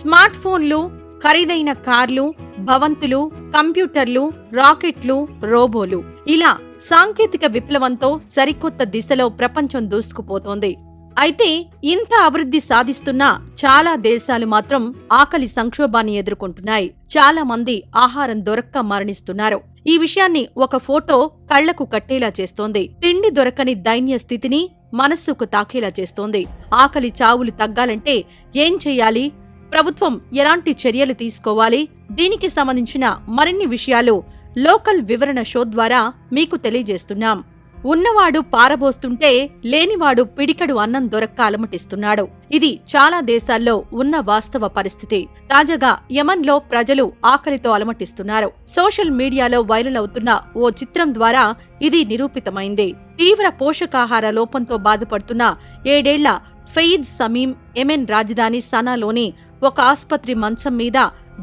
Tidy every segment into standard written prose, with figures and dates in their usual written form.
Smart ఫోన్లు, ఖరీదైన కార్లు, భవంతులు, కంప్యూటర్లు, రాకెట్లు, రోబోలు ఇలా సాంకేతిక విప్లవంతో సరికొత్త దిశలో ప్రపంచం దూసుకుపోతోంది. అయితే ఇంత అభివృద్ధి సాధిస్తున్న చాలా దేశాలు మాత్రం ఆకలి సంక్షోభాన్ని ఎదుర్కొంటున్నాయి. చాలా మంది ఆహారం దొరక్క మరణిస్తున్నారు. ఈ విషయాన్ని ఒక ఫోటో కళ్లకు కట్టేలా చేస్తోంది. తిండి దొరకని దైన్య స్థితిని మనస్సుకు తాకేలా చేస్తోంది. ఆకలి చావులు తగ్గాలంటే ఏం చెయ్యాలి? ప్రభుత్వం ఎలాంటి చర్యలు తీసుకోవాలి? దీనికి సంబంధించిన మరిన్ని విషయాలు లోకల్ వివరణ షో ద్వారా మీకు తెలియజేస్తున్నాం. ఉన్నవాడు పారబోస్తుంటే లేనివాడు పిడికడు అన్నం దొరక్క అలమటిస్తున్నాడు. ఇది చాలా దేశాల్లో ఉన్న వాస్తవ పరిస్థితి. తాజాగా యమన్లో ప్రజలు ఆకలితో అలమటిస్తున్నారు. సోషల్ మీడియాలో వైరల్ అవుతున్న ఓ చిత్రం ద్వారా ఇది నిరూపితమైంది. తీవ్ర పోషకాహార లోపంతో బాధపడుతున్న 7 ఏళ్ల ఫెయిద్ సమీం యెమెన్ రాజధాని సనాలోని ఒక ఆస్పత్రి మంచం మీద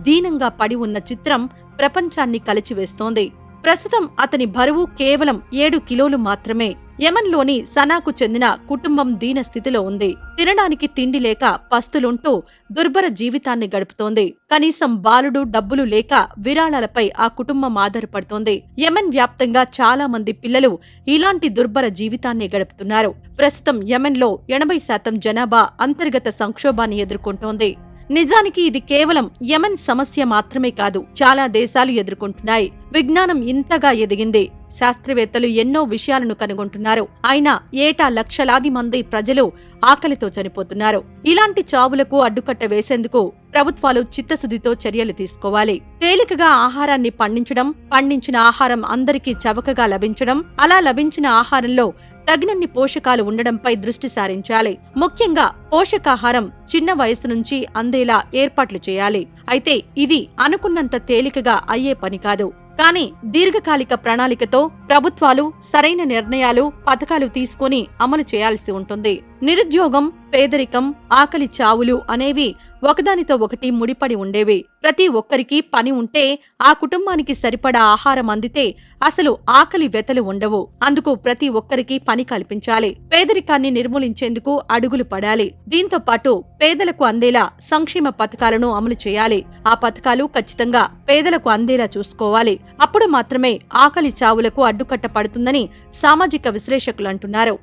దీనంగా పడి ఉన్న చిత్రం ప్రపంచాన్ని కలిచివేస్తోంది. ప్రస్తుతం అతని బరువు కేవలం 7 కిలోలు మాత్రమే. యెమెన్లోని సనాకు చెందిన కుటుంబం దీన స్థితిలో ఉంది. తినడానికి తిండి లేక పస్తులుంటూ దుర్భర జీవితాన్ని గడుపుతోంది. కనీసం బాలుడు, డబ్బులు లేక విరాళాలపై ఆ కుటుంబం ఆధారపడుతోంది. యెమెన్ వ్యాప్తంగా చాలా మంది పిల్లలు ఇలాంటి దుర్భర జీవితాన్ని గడుపుతున్నారు. ప్రస్తుతం యెమెన్లో 80% జనాభా అంతర్గత సంక్షోభాన్ని ఎదుర్కొంటోంది. నిజానికి ఇది కేవలం యెమెన్ సమస్య మాత్రమే కాదు, చాలా దేశాలు ఎదుర్కొంటున్నాయి. విజ్ఞానం ఇంతగా ఎదిగింది. శాస్త్రవేత్తలు ఎన్నో విషయాలను కనుగొంటున్నారు. అయినా ఏటా లక్షలాది మంది ప్రజలు ఆకలితో చనిపోతున్నారు. ఇలాంటి చావులకు అడ్డుకట్ట వేసేందుకు ప్రభుత్వాలు చిత్తశుద్ధితో చర్యలు తీసుకోవాలి. తేలికగా ఆహారాన్ని పండించడం, పండించిన ఆహారం అందరికీ చవకగా లభించడం, అలా లభించిన ఆహారంలో తగినన్ని పోషకాలు ఉండడంపై దృష్టి సారించాలి. ముఖ్యంగా పోషకాహారం చిన్న వయసు నుంచి అందేలా ఏర్పాట్లు చేయాలి. అయితే ఇది అనుకున్నంత తేలికగా అయ్యే పని కాదు. కానీ దీర్ఘకాలిక ప్రణాళికతో ప్రభుత్వాలు సరైన నిర్ణయాలు, పథకాలు తీసుకుని అమలు చేయాల్సి ఉంటుంది. నిరుద్యోగం, పేదరికం, ఆకలి చావులు అనేవి ఒకదానితో ఒకటి ముడిపడి ఉండేవి. ప్రతి ఒక్కరికి పని ఉంటే, ఆ కుటుంబానికి సరిపడా ఆహారం అందితే అసలు ఆకలి వెతలు ఉండవు. అందుకు ప్రతి ఒక్కరికి పని కల్పించాలి. పేదరికాన్ని నిర్మూలించేందుకు అడుగులు పడాలి. దీంతో పాటు పేదలకు అందేలా సంక్షేమ పథకాలను అమలు చేయాలి. ఆ పథకాలు ఖచ్చితంగా పేదలకు అందేలా చూసుకోవాలి. అప్పుడు మాత్రమే ఆకలి చావులకు అడ్డుకట్ట పడుతుందని సామాజిక విశ్లేషకులు అంటున్నారు.